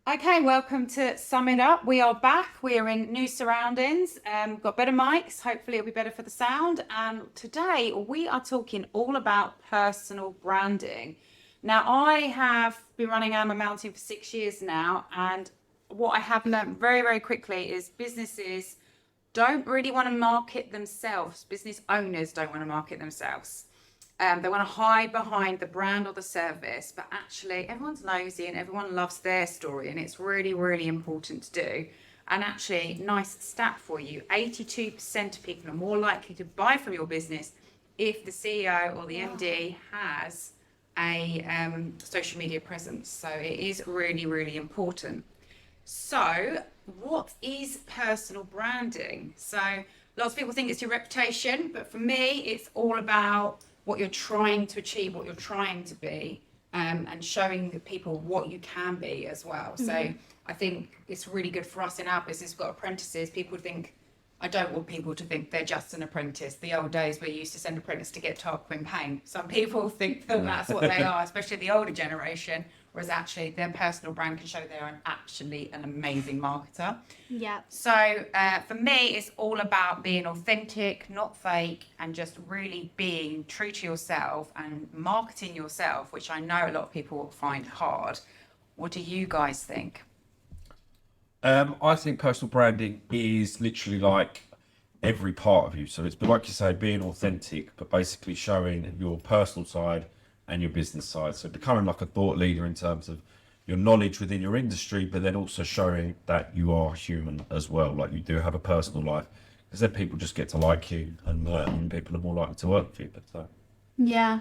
Okay, welcome to Sum It Up. We are back. We are in new surroundings. Got better mics. Hopefully, it'll be better for the sound. And today, we are talking all about personal branding. Now, I have been running Alma Mountain for 6 years now, and what I have learned very, very quickly is businesses don't really want to market themselves. Business owners don't want to market themselves. They want to hide behind the brand or the service, but actually everyone's nosy and everyone loves their story, and it's really, really important to do. And actually, nice stat for you, 82% of people are more likely to buy from your business if the CEO or the MD has a social media presence. So it is really, really important. So what is personal branding? So lots of people think it's your reputation, but for me, it's all about what you're trying to achieve, what you're trying to be, and showing the people what you can be as well. Mm-hmm. So I think it's really good for us in our business. We've got apprentices. People think, I don't want people to think they're just an apprentice. The old days where you used to send apprentices to get tarpaulin paint. Some people think that that's what they are, especially the older generation, whereas actually their personal brand can show they're actually an amazing marketer. Yeah. So for me, it's all about being authentic, not fake, and just really being true to yourself and marketing yourself, which I know a lot of people find hard. What do you guys think? I think personal branding is literally like every part of you. So it's like you say, being authentic, but basically showing your personal side and your business side. So becoming like a thought leader in terms of your knowledge within your industry, but then also showing that you are human as well. Like you do have a personal life, because then people just get to like you, and people are more likely to work with you. Yeah,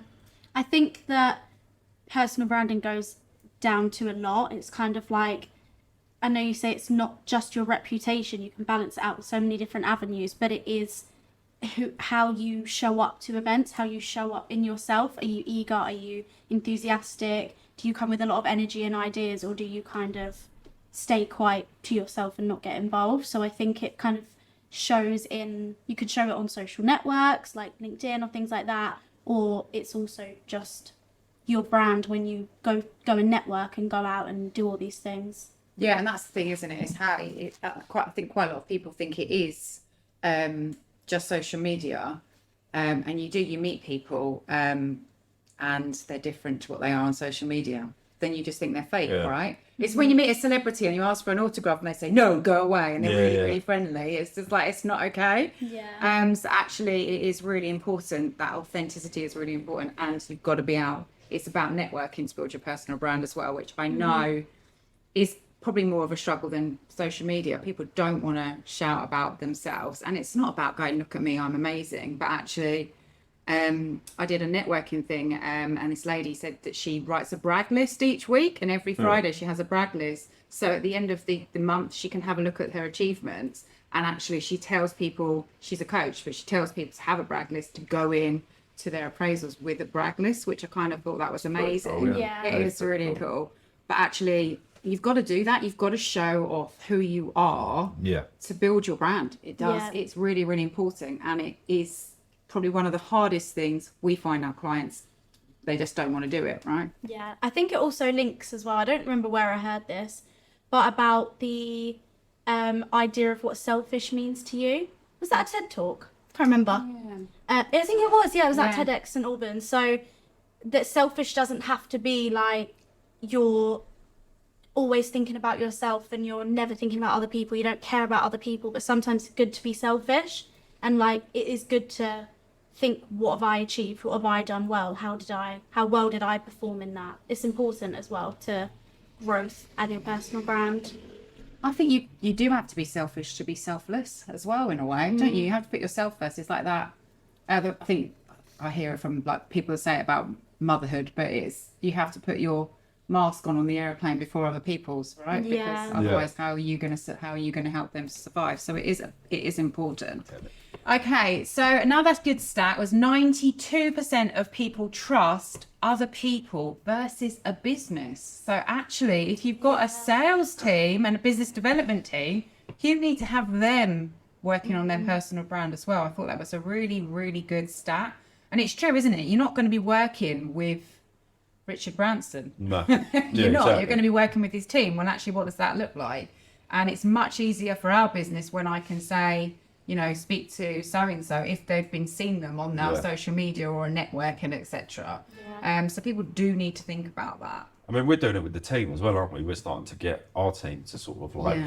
I think that personal branding goes down to a lot. It's kind of like, I know you say it's not just your reputation, you can balance it out with so many different avenues, but it is how you show up to events, how you show up in yourself. Are you eager? Are you enthusiastic? Do you come with a lot of energy and ideas, or do you kind of stay quiet to yourself and not get involved? So I think it kind of shows you could show it on social networks like LinkedIn or things like that, or it's also just your brand when you go and network and go out and do all these things. Yeah, and that's the thing, isn't it? It's how I think quite a lot of people think it is just social media, and you meet people and they're different to what they are on social media. Then you just think they're fake, right? It's when you meet a celebrity and you ask for an autograph and they say, no, go away. And they're really friendly. It's just like, it's not okay. Yeah. So actually it is really important. That authenticity is really important. And you've got to be out. It's about networking to build your personal brand as well, which I know is probably more of a struggle than social media. People don't want to shout about themselves. And it's not about going, look at me, I'm amazing. But actually, I did a networking thing, and this lady said that she writes a brag list each week, and every Friday she has a brag list. So at the end of the month, she can have a look at her achievements, and actually she tells people, she's a coach, but she tells people to have a brag list to go in to their appraisals with a brag list, which I kind of thought that was amazing. Cool, yeah. It is really cool. But actually, you've got to do that. You've got to show off who you are to build your brand. It does. Yeah. It's really, really important, and it is probably one of the hardest things we find our clients, they just don't want to do it, right? Yeah, I think it also links as well. I don't remember where I heard this, but about the idea of what selfish means to you. Was that a TED talk? I can't remember. I think it was. Yeah, it was at TEDx St Albans. So that selfish doesn't have to be like you're always thinking about yourself and you're never thinking about other people. You don't care about other people, but sometimes it's good to be selfish, and like it is good to think, what have I achieved? What have I done well? How well did I perform in that? It's important as well to growth and your personal brand. I think you do have to be selfish to be selfless as well, in a way, don't you? You have to put yourself first. It's like that. I think I hear it from like people that say it about motherhood, but it's you have to put your mask on the airplane before other people's, right? Yeah. Because otherwise, how are you going to help them survive? So it is important. Okay, so another good stat was 92% of people trust other people versus a business. So actually, if you've got a sales team and a business development team, you need to have them working on their personal brand as well. I thought that was a really, really good stat. And it's true, isn't it? You're not going to be working with Richard Branson. No. You're Yeah, not. You're exactly. going to be working with his team. Well, actually, what does that look like? And it's much easier for our business when I can say, you know, speak to so-and-so if they've been seeing them on our social media or a network and etc. So people do need to think about that. I mean, we're doing it with the team as well, aren't we? We're starting to get our team to sort of like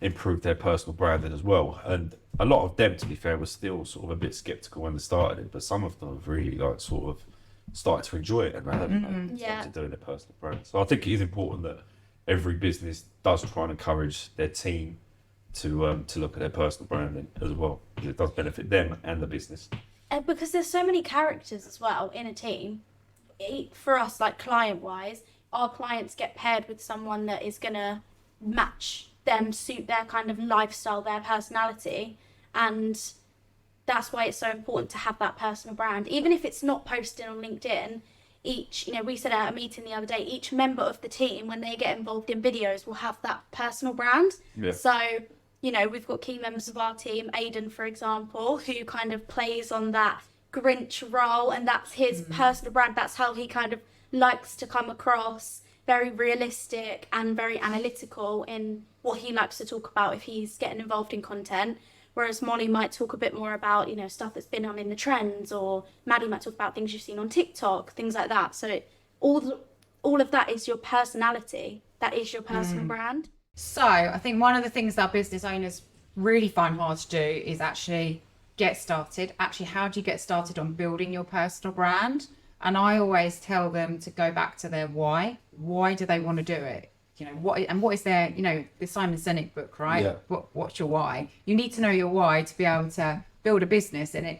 improve their personal branding as well. And a lot of them, to be fair, were still sort of a bit skeptical when they started it, but some of them have really like sort of started to enjoy it and they haven't started doing their personal brand. So I think it is important that every business does try and encourage their team to look at their personal branding as well, because it does benefit them and the business. Because there's so many characters as well in a team. For us, like client-wise, our clients get paired with someone that is going to match them, suit their kind of lifestyle, their personality, and that's why it's so important to have that personal brand. Even if it's not posted on LinkedIn, each, you know, we said at a meeting the other day, each member of the team, when they get involved in videos, will have that personal brand. So, you know, we've got key members of our team, Aidan, for example, who kind of plays on that Grinch role, and that's his personal brand. That's how he kind of likes to come across, very realistic and very analytical in what he likes to talk about if he's getting involved in content. Whereas Molly might talk a bit more about, you know, stuff that's been on in the trends, or Maddie might talk about things you've seen on TikTok, things like that. So all of that is your personality. That is your personal brand. So I think one of the things that business owners really find hard to do is actually get started. Actually, how do you get started on building your personal brand? And I always tell them to go back to their why. Why do they want to do it? You know, what is their, you know, the Simon Sinek book, right? Yeah. What's your why? You need to know your why to be able to build a business in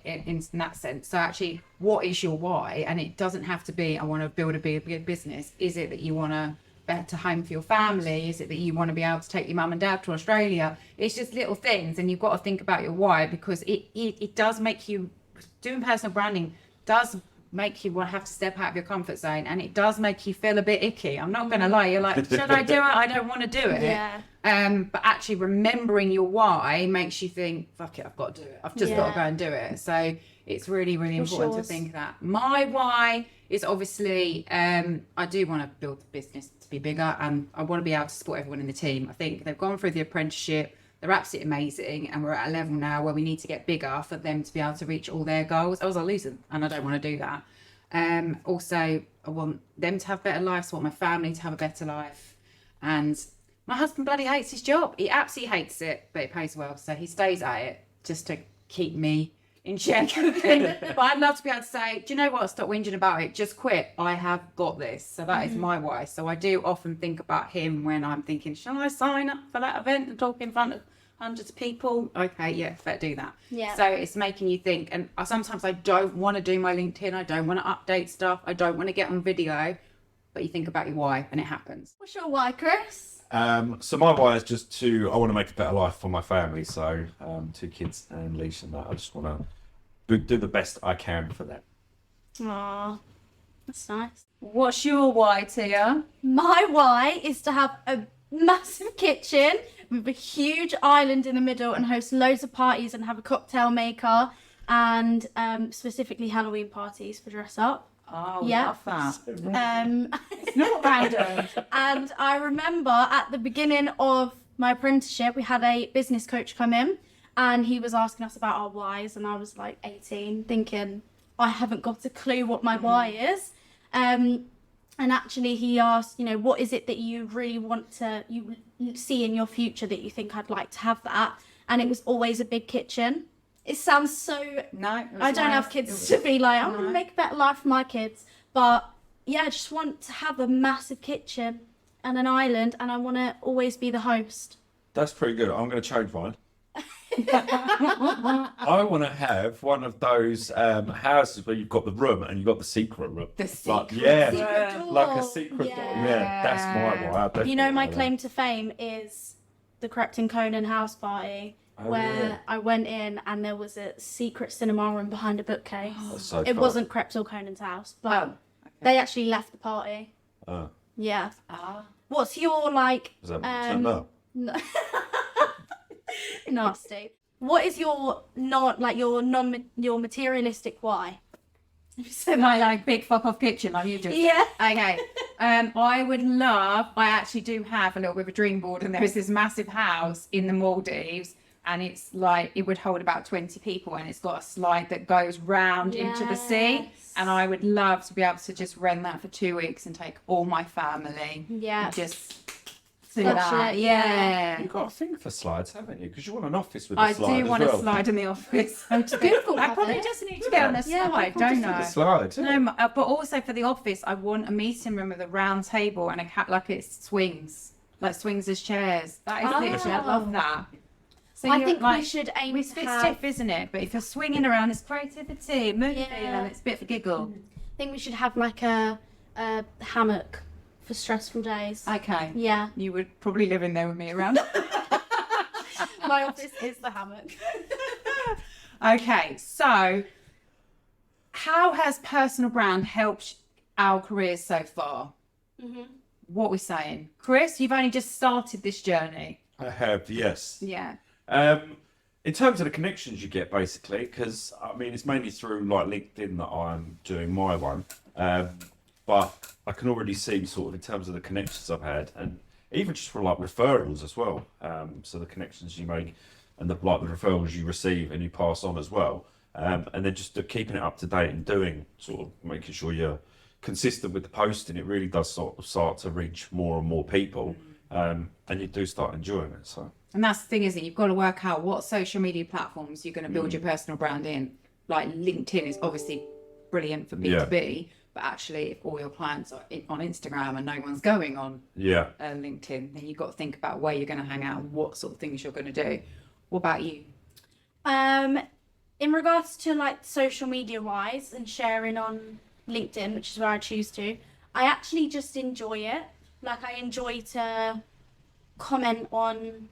that sense. So actually, what is your why? And it doesn't have to be, I want to build a big business. Is it that you want a better home for your family? Is it that you want to be able to take your mum and dad to Australia? It's just little things, and you've got to think about your why, because it does make you, doing personal branding does make you have to step out of your comfort zone, and it does make you feel a bit icky. I'm not going to lie. You're like, should I do it? I don't want to do it. But actually remembering your why makes you think, fuck it, I've got to do it. I've just got to go and do it. So it's really, really important to think that. My why is obviously, I do want to build the business to be bigger, and I want to be able to support everyone in the team. I think they've gone through the apprenticeship. They're absolutely amazing, and we're at a level now where we need to get bigger for them to be able to reach all their goals. Otherwise I'll lose them, and I don't want to do that. Also, I want them to have a better life, so I want my family to have a better life. And my husband bloody hates his job. He absolutely hates it, but it pays well, so he stays at it just to keep me in check. But I'd love to be able to say, do you know what? Stop whinging about it. Just quit. I have got this. So that is my why. So I do often think about him when I'm thinking, shall I sign up for that event and talk in front of hundreds of people? Okay, yeah, better do that. Yeah. So it's making you think. And sometimes I don't want to do my LinkedIn. I don't want to update stuff. I don't want to get on video. But you think about your why, and it happens. What's your why, Chris? So my why is just I want to make a better life for my family. So 2 kids and Leash and that. I just want to do the best I can for them. Aww, that's nice. What's your why, Tia? My why is to have a massive kitchen with a huge island in the middle and host loads of parties and have a cocktail maker and specifically Halloween parties for dress up. Oh, Yeah. love that. It's not random. And I remember at the beginning of my apprenticeship, we had a business coach come in and he was asking us about our whys, and I was like 18 thinking, I haven't got a clue what my why is. And actually he asked, you know, what is it that you really want to you see in your future that you think I'd like to have that? And it was always a big kitchen. It sounds so... No, I don't have kids to be like, I'm going to make a better life for my kids. But yeah, I just want to have a massive kitchen and an island, and I want to always be the host. That's pretty good. I'm going to change mine. I want to have one of those houses where you've got the room and you've got the secret room. The secret Secret door. like a secret door. Yeah, that's my why. I definitely You know, my want that. claim to fame is the Crepton Conan house party, where I went in and there was a secret cinema room behind a bookcase. That's so It fun. wasn't Crepton Conan's house, but they actually left the party. Oh. Yeah. What's your like? Is that no? No. Nasty. What is your your materialistic why? So my like big fuck off kitchen like you do. Yeah. Okay. I would love. I actually do have a little bit of a dream board, and there is this massive house in the Maldives, and it's like it would hold about 20 people, and it's got a slide that goes round into the sea. Yes. And I would love to be able to just rent that for 2 weeks and take all my family. Yeah. And just do Such that. a- Yeah. You've got a thing for slides, haven't you? Because you want an office with a I slide do want as well. a slide in the office. Google I have probably it. just need to get on a Yeah, slide, Google don't just I? The slide. No, but also for the office, I want a meeting room with a round table and a cat like it swings, like swings as chairs. That is literally, I love that. So I you're think like, we should aim it's a to bit have. stiff, isn't it? But if you're swinging around, it's creativity, moving, Yeah. and it's a bit of a giggle. I think we should have like a hammock for stressful days. Okay. Yeah. You would probably live in there with me around. My office is the hammock. Okay, so how has personal brand helped our careers so far? Mhm. What we're saying, Chris, you've only just started this journey. I have, yes. Yeah. In terms of the connections you get, basically, because I mean it's mainly through like LinkedIn that I'm doing my one, but I can already see sort of in terms of the connections I've had, and even just from like referrals as well. So the connections you make and the referrals you receive and you pass on as well, and then just keeping it up to date and doing sort of making sure you're consistent with the posting. It really does sort of start to reach more and more people, and you do start enjoying it. So. And that's the thing, isn't it? You've got to work out what social media platforms you're going to build your personal brand in. Like LinkedIn is obviously brilliant for B2B, but actually if all your clients are on Instagram and no one's going on LinkedIn, then you've got to think about where you're going to hang out and what sort of things you're going to do. What about you? In regards to like social media wise and sharing on LinkedIn, which is where I choose to, I actually just enjoy it. Like I enjoy to comment on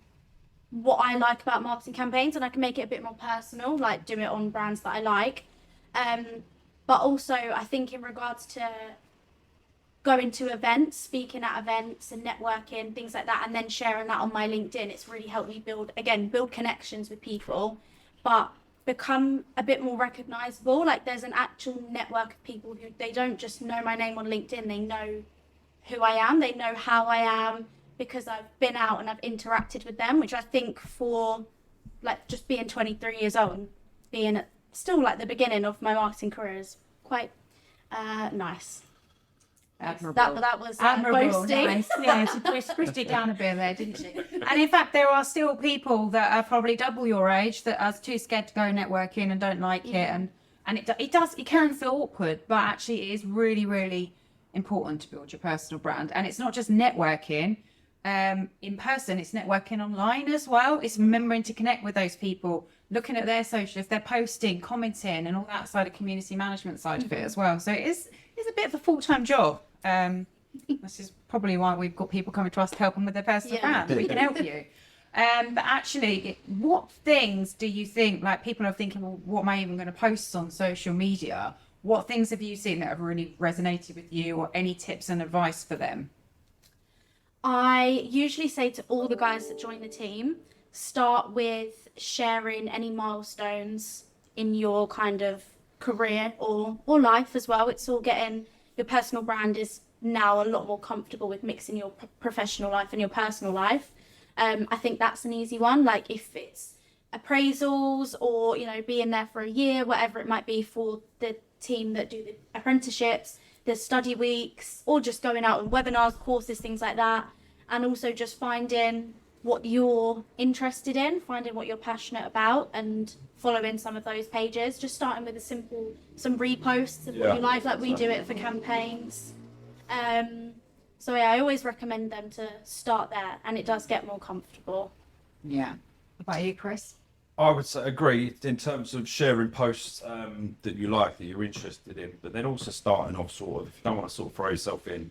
what I like about marketing campaigns, and I can make it a bit more personal, like do it on brands that I like. But also I think in regards to going to events, speaking at events and networking, things like that, and then sharing that on my LinkedIn, it's really helped me build connections with people, but become a bit more recognizable. Like there's an actual network of people who they don't just know my name on LinkedIn, they know who I am, they know how I am because I've been out and I've interacted with them, which I think for like just being 23 years old, being at still like the beginning of my marketing career is quite nice. Admirable. That was Admirable. boasting. Nice. Yeah, she pushed it down a bit there, didn't she? And in fact, there are still people that are probably double your age that are too scared to go networking and don't like it, and it can feel awkward, but actually it is really, really important to build your personal brand. And it's not just networking in person, it's networking online as well. It's remembering to connect with those people, looking at their social, if they're posting, commenting, and all that side of community management side of it as well. So it's a bit of a full-time job. This is probably why we've got people coming to us to help them with their personal brand. We can help you. But actually, what things do you think, like people are thinking, well, what am I even going to post on social media? What things have you seen that have really resonated with you, or any tips and advice for them? I usually say to all the guys that join the team, start with sharing any milestones in your kind of career or life as well. It's all getting, your personal brand is now a lot more comfortable with mixing your professional life and your personal life. I think that's an easy one. Like if it's appraisals or, you know, being there for a year, whatever it might be for the team that do the apprenticeships, the study weeks, or just going out on webinars, courses, things like that. And also just finding what you're interested in, finding what you're passionate about, and following some of those pages. Just starting with some reposts of what you like we do it for campaigns. So yeah, I always recommend them to start there, and it does get more comfortable. Yeah. What about you, Chris? I would say agree in terms of sharing posts that you like, that you're interested in, but then also starting off sort of, if you don't want to sort of throw yourself in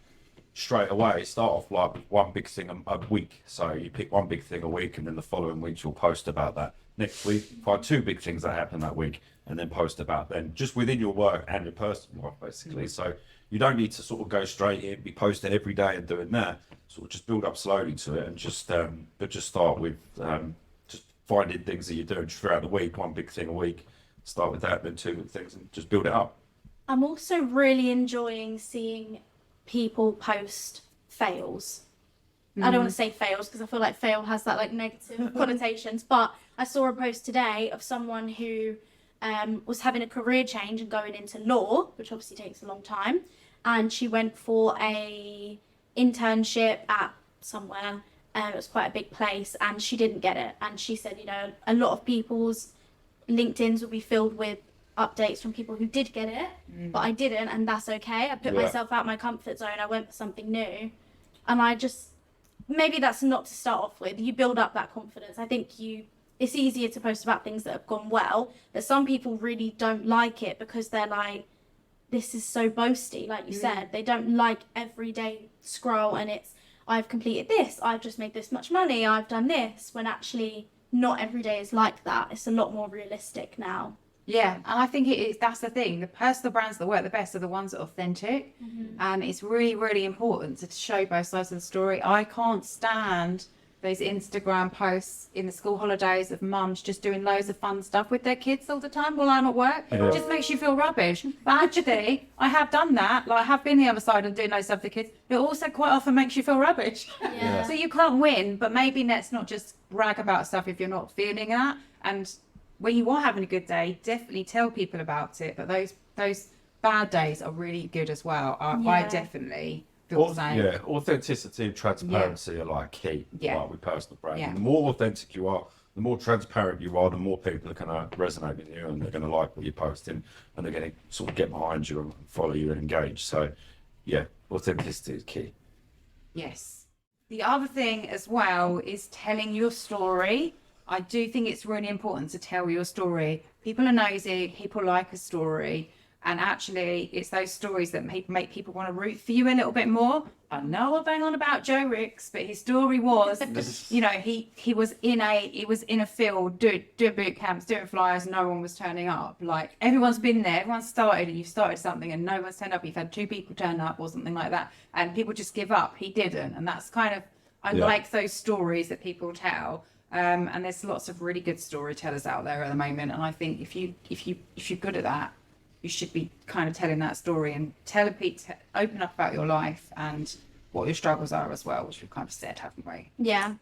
straight away, start off like with one big thing a week. So you pick one big thing a week, and then the following week you'll post about that. Next week, find two big things that happen that week, and then post about them, just within your work and your personal life, basically. So you don't need to sort of go straight in, be posting every day and doing that. Sort of just build up slowly to it, and just start with just finding things that you're doing throughout the week, one big thing a week. Start with that, then two big things, and just build it up. I'm also really enjoying seeing people post fails. I don't want to say fails because I feel like fail has that like negative connotations, but I saw a post today of someone who was having a career change and going into law, which obviously takes a long time, and she went for a internship at somewhere. It was quite a big place, and she didn't get it. And she said, you know, a lot of people's LinkedIn's will be filled with updates from people who did get it, but I didn't, and that's okay. I put myself out my comfort zone. I went for something new, and I just, maybe that's not to start off with. You build up that confidence. I think it's easier to post about things that have gone well, but some people really don't like it because they're like, this is so boasty, like you said. They don't like everyday scroll and it's, I've completed this, I've just made this much money, I've done this, when actually not every day is like that. It's a lot more realistic now. Yeah, and I think it is. That's the thing. The personal brands that work the best are the ones that are authentic, and it's really, really important to show both sides of the story. I can't stand those Instagram posts in the school holidays of mums just doing loads of fun stuff with their kids all the time while I'm at work. It just makes you feel rubbish. But actually, I have done that. Like, I have been the other side and doing loads of stuff with the kids. It also quite often makes you feel rubbish. Yeah. So you can't win. But maybe let's not just brag about stuff if you're not feeling that. And when you are having a good day, definitely tell people about it. But those bad days are really good as well. I definitely feel the same. Yeah, authenticity and transparency are like key. Yeah. Like with personal branding. Yeah. The more authentic you are, the more transparent you are, the more people are going to resonate with you and they're going to like what you're posting and they're going to sort of get behind you and follow you and engage. So, yeah, authenticity is key. Yes. The other thing as well is telling your story. I do think it's really important to tell your story. People are nosy, people like a story, and actually it's those stories that make people want to root for you a little bit more. I know I bang on about Joe Ricks, but his story was, you know, he was in a field doing boot camps, doing flyers, no one was turning up. Like, everyone's been there, everyone's started, and you've started something and no one's turned up. You've had 2 people turn up or something like that, and people just give up. He didn't, and that's kind of, I like those stories that people tell. And there's lots of really good storytellers out there at the moment, and I think if you're good at that, you should be kind of telling that story and open up about your life and what your struggles are as well, which we've kind of said, haven't we? Yeah.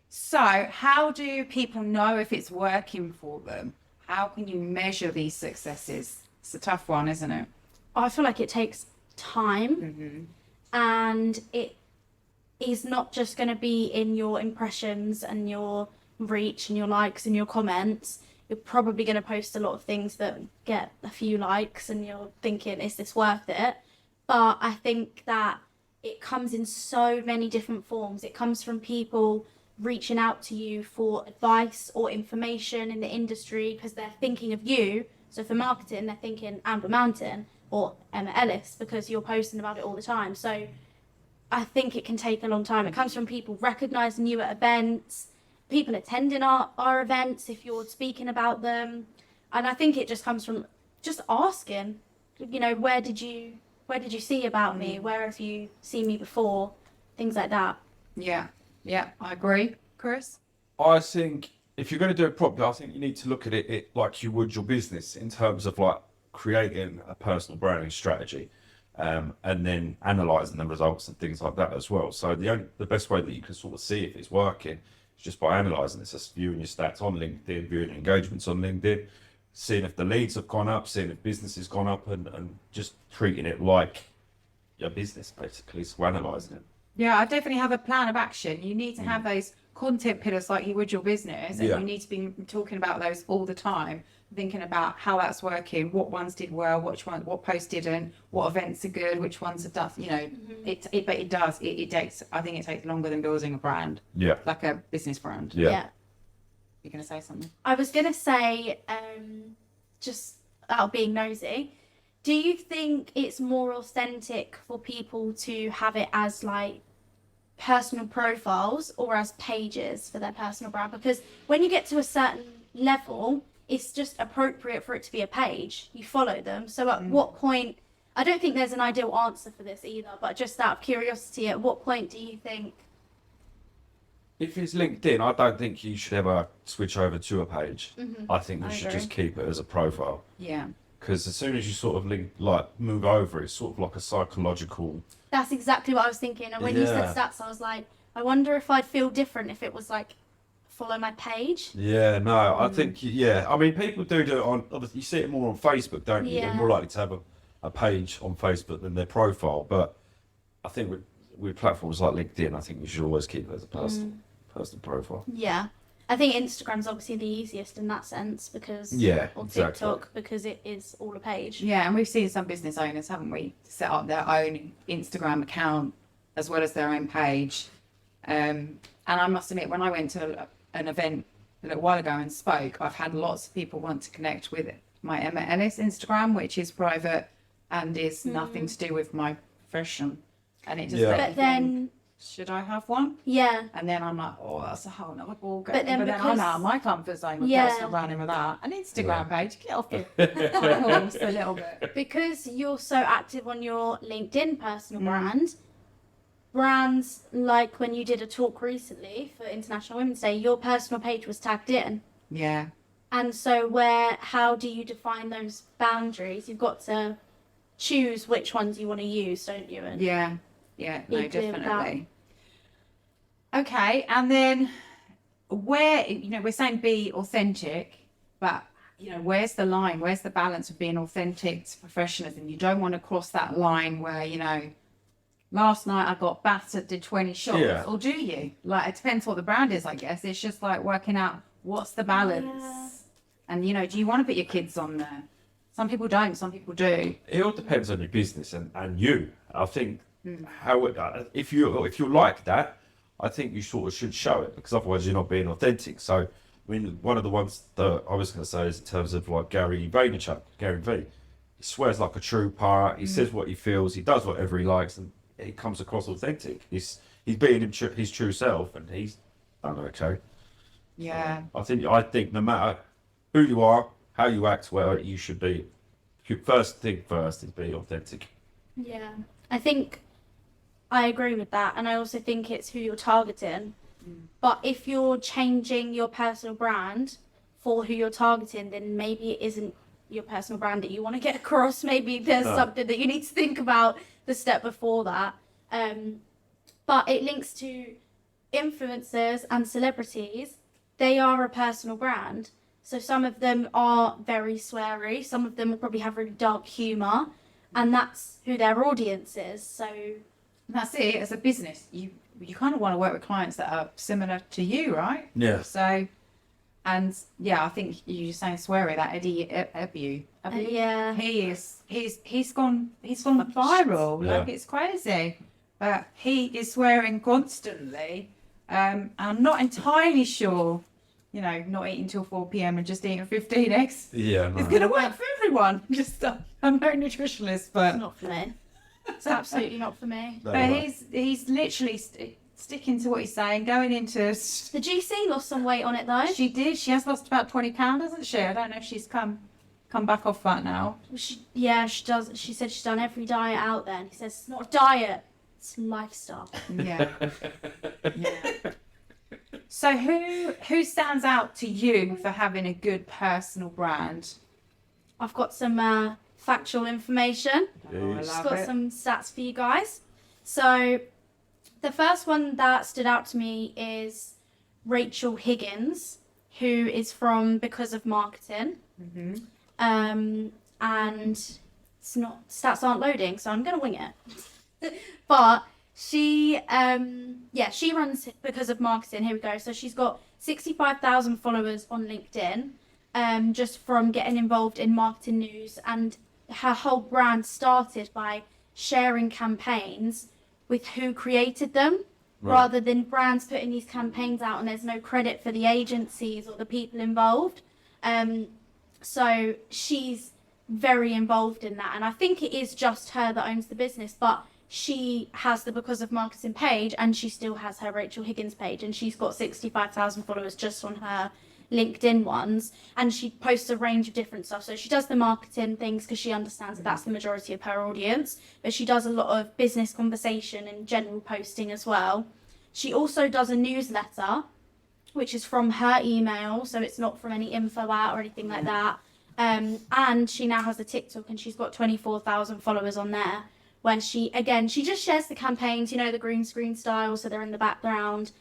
So how do people know if it's working for them? How can you measure these successes? It's a tough one, isn't it? I feel like it takes time, and it is not just going to be in your impressions and your reach and your likes and your comments. You're probably going to post a lot of things that get a few likes and you're thinking, is this worth it? But I think that it comes in so many different forms. It comes from people reaching out to you for advice or information in the industry because they're thinking of you. So for marketing, they're thinking Amber Mountain or Emma Ellis because you're posting about it all the time. So I think it can take a long time. It comes from people recognizing you at events, people attending our events if you're speaking about them. And I think it just comes from just asking, you know, where did you see about me? Where have you seen me before? Things like that. Yeah, I agree. Chris? I think if you're going to do it properly, I think you need to look at it like you would your business in terms of like creating a personal branding strategy. And then analysing the results and things like that as well. So the best way that you can sort of see if it's working is just by analysing it. So viewing your stats on LinkedIn, viewing engagements on LinkedIn, seeing if the leads have gone up, seeing if business has gone up, and just treating it like your business basically. So analysing it. Yeah, I definitely have a plan of action. You need to have those content pillars like you would your business, and you need to be talking about those all the time, thinking about how that's working, what ones did well, what posts didn't, what events are good, which ones are done. You know, but it does. It takes. I think it takes longer than building a brand. Yeah. Like a business brand. Yeah. You're gonna say something? I was gonna say, just out of being nosy, do you think it's more authentic for people to have it as like personal profiles or as pages for their personal brand? Because when you get to a certain level, it's just appropriate for it to be a page. You follow them. So at what point, I don't think there's an ideal answer for this either, but just out of curiosity, at what point do you think? If it's LinkedIn, I don't think you should ever switch over to a page. I think you should just keep it as a profile. Yeah. because as soon as you sort of move over, it's sort of like a psychological. That's exactly what I was thinking. And when you said stats, I was like, I wonder if I'd feel different if it was like follow my page. Yeah, no, I think I mean, people do it on. Obviously, you see it more on Facebook, don't you? They're more likely to have a page on Facebook than their profile. But I think with platforms like LinkedIn, I think you should always keep it as a personal profile. Yeah. I think Instagram's obviously the easiest in that sense because or TikTok because it is all a page. Yeah, and we've seen some business owners, haven't we, set up their own Instagram account as well as their own page. And I must admit, when I went to an event a little while ago and spoke, I've had lots of people want to connect with my Emma Ellis Instagram, which is private and is nothing to do with my profession. And it just But then should I have one? Yeah. And then I'm like, oh, that's a whole nother ball game. But then I'm out of my comfort zone with personal branding with that. An Instagram page, get off it. Just a little bit. Because you're so active on your LinkedIn personal brand, brands like when you did a talk recently for International Women's Day, your personal page was tagged in. Yeah. And so how do you define those boundaries? You've got to choose which ones you want to use, don't you? And yeah, no, be clear with definitely. Okay, and then where, we're saying be authentic, but, where's the line? Where's the balance of being authentic to professionalism? You don't want to cross that line where, last night I got battered, did 20 shots, or do you? Like, it depends what the brand is, I guess. It's just like working out what's the balance. Yeah. And, do you want to put your kids on there? Some people don't, some people do. It all depends on your business and you. I think if you like that, I think you sort of should show it, because otherwise you're not being authentic. So, I mean, one of the ones that I was going to say is in terms of like Gary V. He swears like a true pirate. He says what he feels. He does whatever he likes, and he comes across authentic. He's being his true self, and he's done okay. Yeah. So I think no matter who you are, how you act, where you should be. First thing first is be authentic. Yeah, I think I agree with that, and I also think it's who you're targeting. But if you're changing your personal brand for who you're targeting, then maybe it isn't your personal brand that you want to get across. Maybe there's something that you need to think about the step before that. But it links to influencers and celebrities. They are a personal brand. So some of them are very sweary. Some of them will probably have really dark humour. And that's who their audience is. So that's it. As a business, you kind of want to work with clients that are similar to you, right? Yeah. So, and I think you're saying sweary, that Eddie Ebu. Yeah. He's gone viral. Yeah. Like, it's crazy. But he is swearing constantly. I'm not entirely sure. Not eating till 4 p.m. and just eating 15 eggs. Yeah, no. It's going to work for everyone. I'm no nutritionist, but it's not for me. It's absolutely not for me. No, but he's literally sticking to what he's saying, going into... The GC lost some weight on it, though. She did. She has lost about 20 pounds, hasn't she? I don't know if she's come back off that now. She does. She said she's done every diet out there. And he says, it's not a diet, it's a lifestyle. Yeah. Yeah. So who stands out to you for having a good personal brand? I've got some factual information. Oh, I've got some stats for you guys. So the first one that stood out to me is Rachel Higgins, who is from Because of Marketing. Mm-hmm. And stats aren't loading, so I'm going to wing it. But she runs Because of Marketing. Here we go. So she's got 65,000 followers on LinkedIn, just from getting involved in marketing news. And her whole brand started by sharing campaigns with who created them, rather than brands putting these campaigns out and there's no credit for the agencies or the people involved. So she's very involved in that. And I think it is just her that owns the business, but she has the Because of Marketing page and she still has her Rachel Higgins page, and she's got 65,000 followers just on her LinkedIn ones, and she posts a range of different stuff. So she does the marketing things because she understands that that's the majority of her audience, but she does a lot of business conversation and general posting as well. She also does a newsletter, which is from her email, so it's not from any info out or anything like that. And she now has a TikTok and she's got 24,000 followers on there, where she just shares the campaigns, you know, the green screen style, so they're in the background.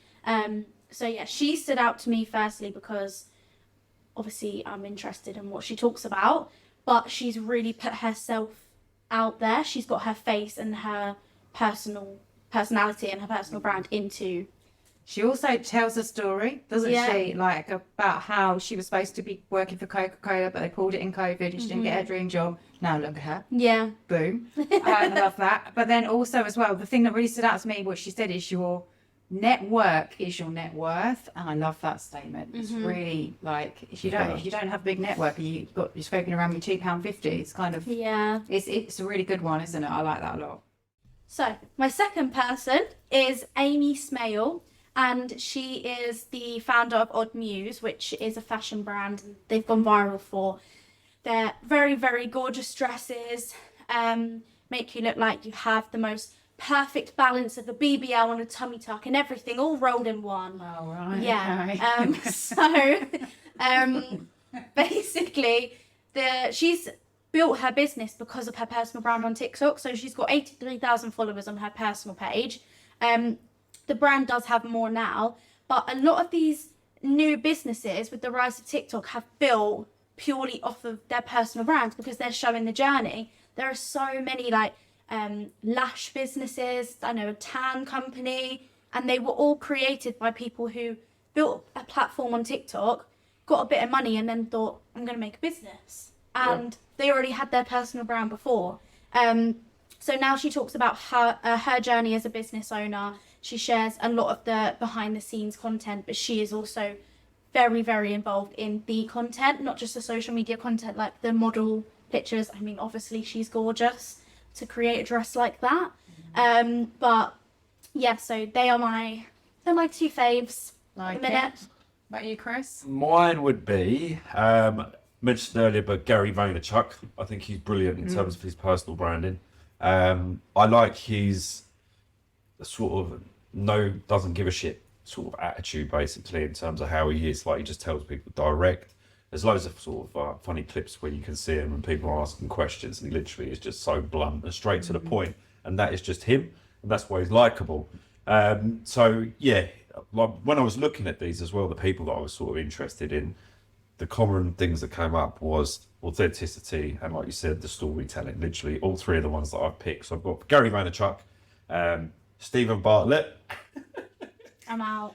So yeah, she stood out to me firstly because obviously I'm interested in what she talks about, but she's really put herself out there. She's got her face and her personality and her personal brand into. She also tells a story, doesn't she? Like about how she was supposed to be working for Coca-Cola, but they pulled it in COVID and she didn't get her dream job. Now look at her. Yeah. Boom. I love that. But then also as well, the thing that really stood out to me, what she said is your network is your net worth, and I love that statement. It's really like if you don't have a big network and you're scraping around with £2.50, it's kind of it's a really good one, isn't it? I like that a lot. So my second person is Amy Smale, and she is the founder of Odd Muse, which is a fashion brand. They've gone viral for their very, very gorgeous dresses, make you look like you have the most perfect balance of a BBL and a tummy tuck and everything all rolled in one. Oh, right. Yeah. Basically, she's built her business because of her personal brand on TikTok. So she's got 83,000 followers on her personal page. The brand does have more now, but a lot of these new businesses with the rise of TikTok have built purely off of their personal brands because they're showing the journey. There are so many lash businesses, I know a tan company, and they were all created by people who built a platform on TikTok, got a bit of money and then thought, I'm going to make a business. And they already had their personal brand before. So now she talks about her journey as a business owner. She shares a lot of the behind the scenes content, but she is also very, very involved in the content, not just the social media content, like the model pictures. I mean, obviously she's gorgeous to create a dress like that. But yeah, so they're my two faves at the minute. About you, Chris? Mine would be mentioned earlier, but Gary Vaynerchuk. I think he's brilliant in terms of his personal branding. I like his sort of doesn't give a shit sort of attitude, basically, in terms of how he is. Like, he just tells people direct. There's loads of sort of funny clips where you can see him and people are asking questions, and he literally is just so blunt and straight to the point, and that is just him, and that's why he's likable. So yeah, like when I was looking at these as well, the people that I was sort of interested in, the common things that came up was authenticity and, like you said, the storytelling. Literally all three of the ones that I've picked. So I've got Gary Vaynerchuk, Stephen Bartlett. I'm out.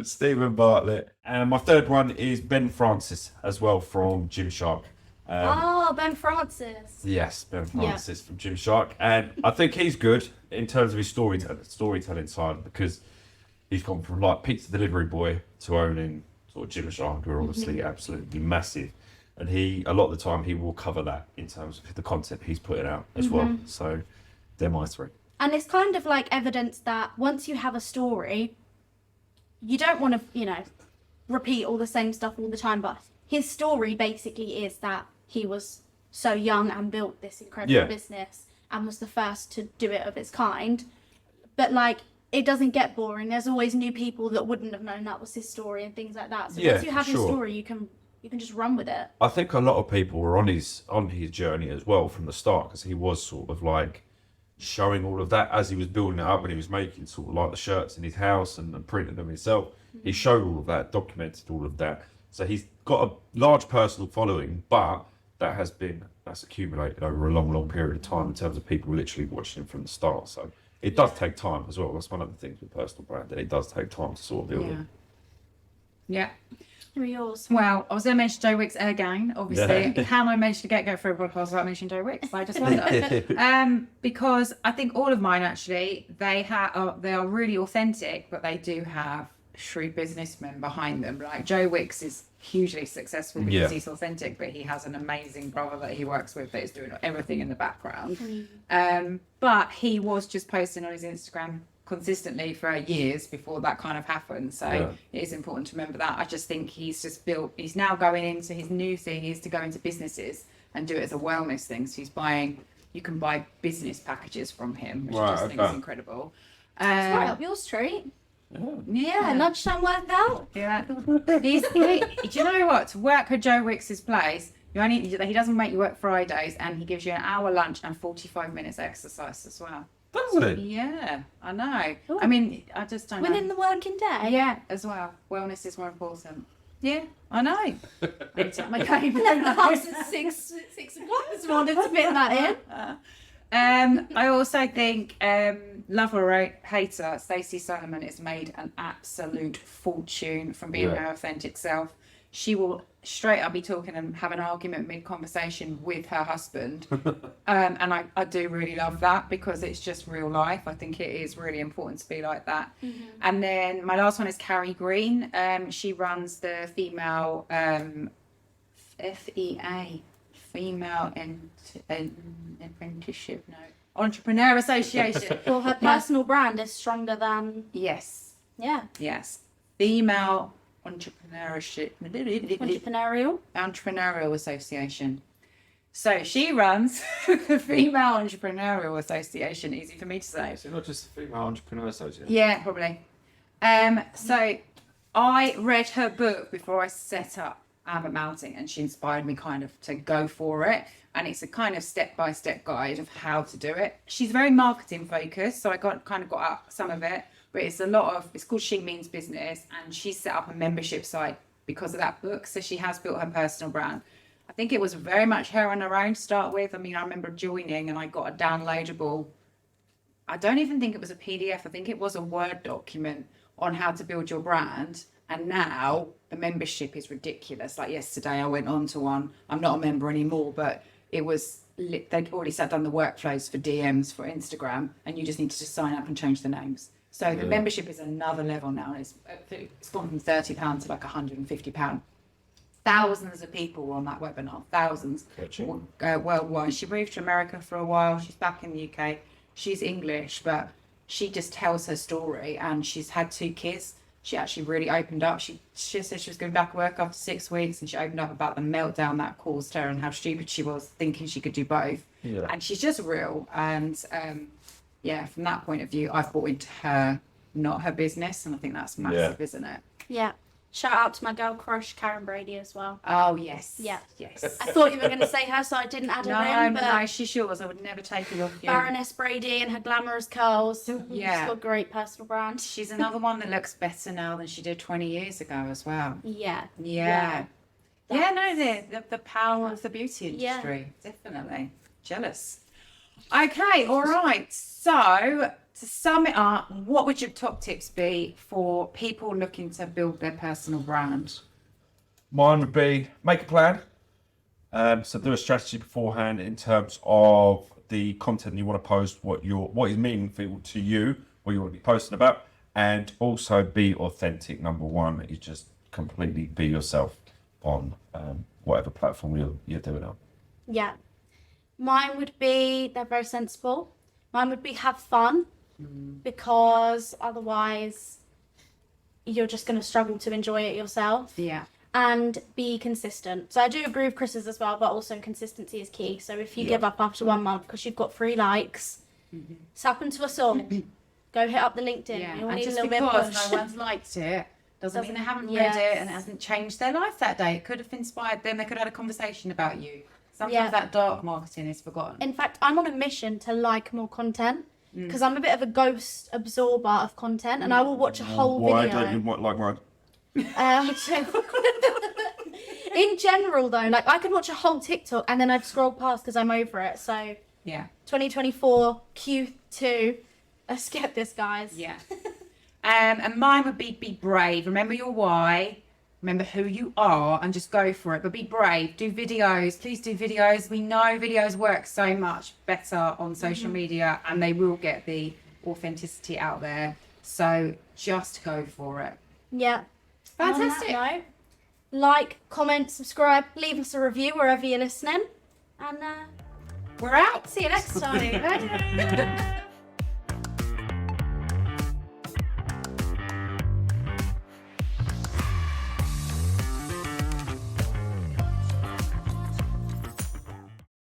Stephen Bartlett. And my third one is Ben Francis as well from Gymshark. Ben Francis. Yes, Ben Francis from Gymshark. And I think he's good in terms of his storytelling side, because he's gone from like pizza delivery boy to owning sort of Gymshark, who are obviously absolutely massive. And a lot of the time he will cover that in terms of the content he's putting out as well. So they're my three. And it's kind of like evidence that once you have a story, you don't want to, repeat all the same stuff all the time. But his story basically is that he was so young and built this incredible business and was the first to do it of its kind. But it doesn't get boring. There's always new people that wouldn't have known that was his story and things like that. So once you have his story, you can just run with it. I think a lot of people were on his journey as well from the start, because he was sort of like showing all of that as he was building it up, and he was making sort of like the shirts in his house and printing them himself. He showed all of that, documented all of that. So he's got a large personal following, but that's accumulated over a long period of time in terms of people literally watching him from the start. So it does take time as well. That's one of the things with personal branding. It does take time to sort of build it. Yeah. Who are yours? Well, I was going to mention Joe Wicks again, obviously. How I managed to go for a podcast without mentioning Joe Wicks? I just wonder. Because I think all of mine, actually, they are really authentic, but they do have shrewd businessmen behind them. Like Joe Wicks is hugely successful because he's authentic, but he has an amazing brother that he works with that is doing everything in the background. But he was just posting on his Instagram consistently for years before that kind of happened. So it is important to remember that. I just think he's now going into his new thing is to go into businesses and do it as a wellness thing. So you can buy business packages from him, which I just think is incredible. It's right up your street. Yeah, lunchtime workout. Yeah. Do you know what? To work at Joe Wicks's place, He doesn't make you work Fridays, and he gives you an hour lunch and 45 minutes exercise as well. Doesn't it? Yeah, I know. Ooh. I mean, I just don't Within know. the working day? Yeah, as well. Wellness is more important. Yeah, I know. It's up my game. I left the house at 6 o'clock this morning to fit that in. I also think, love or hate her, Stacey Solomon has made an absolute fortune from being her authentic self. She will straight up be talking and have an argument mid-conversation with her husband. And I do really love that because it's just real life. I think it is really important to be like that. Mm-hmm. And then my last one is Carrie Green. She runs the female FEA, Female Apprenticeship, Entrepreneur Association. Well, her personal brand is stronger than... Yes, Yeah. Female Entrepreneurial. Entrepreneurial Association. So she runs the Female Entrepreneurial Association. Easy for me to say. Is it not just the Female Entrepreneur Association? Yeah, probably. So I read her book before I set up Mounting, and she inspired me kind of to go for it. And it's a kind of step-by-step guide of how to do it. She's very marketing focused, so I got out some of it. But it's called She Means Business, and she set up a membership site because of that book. So she has built her personal brand. I think it was very much her on her own to start with. I mean, I remember joining and I got a downloadable, I don't even think it was a PDF. I think it was a Word document on how to build your brand. And now the membership is ridiculous. Like yesterday I went on to one. I'm not a member anymore, but it was, they'd already done the workflows for DMs for Instagram, and you just need to just sign up and change the names. So the membership is another level now. It's gone from £30 to like £150. Thousands of people were on that webinar. Thousands worldwide. She moved to America for a while. She's back in the UK. She's English, but she just tells her story. And she's had 2 kids. She actually really opened up. She said she was going back to work after 6 weeks, and she opened up about the meltdown that caused her and how stupid she was thinking she could do both. Yeah. And she's just real. And yeah, from that point of view, I've bought into her, not her business, and I think that's massive, isn't it? Yeah. Shout out to my girl crush, Karen Brady, as well. Oh, yes. Yeah. Yes. I thought you were going to say her, so I didn't add her in. No, she's yours. I would never take it off you. Baroness Brady and her glamorous curls. Yeah. She's got a great personal brand. She's another one that looks better now than she did 20 years ago as well. Yeah. Yeah. Yeah, no, the power of the beauty industry. Yeah. Definitely. Jealous. Okay, all right. So, to sum it up, what would your top tips be for people looking to build their personal brand? Mine would be make a plan. So do a strategy beforehand in terms of the content you want to post, what is meaningful to you, what you want to be posting about, and also be authentic. Number one is just completely be yourself on whatever platform you're doing on. Yeah. Mine would be, they're very sensible. Mine would be have fun, because otherwise you're just going to struggle to enjoy it yourself. Yeah. And be consistent. So I do agree with Chris's as well, but also consistency is key. So if you give up after 1 month because you've got 3 likes, it's happened to us all. Go hit up the LinkedIn. Yeah. You'll And need just a little bit of because push. no one's liked it doesn't mean they haven't read it and it hasn't changed their life that day. It could have inspired them. They could have had a conversation about you. Sometimes that dark marketing is forgotten. In fact, I'm on a mission to like more content because I'm a bit of a ghost absorber of content, and I will watch a whole Why video. don't you like mine? In general, though, like I could watch a whole TikTok and then I'd scroll past because I'm over it. So Yeah. 2024 Q2, let's get this, guys. Yeah. And mine would be brave. Remember your why. Remember who you are and just go for it. But be brave. Do videos. Please do videos. We know videos work so much better on social media, and they will get the authenticity out there. So just go for it. Yeah. Fantastic. On that note, like, comment, subscribe, leave us a review wherever you're listening. And We're out. see you next time.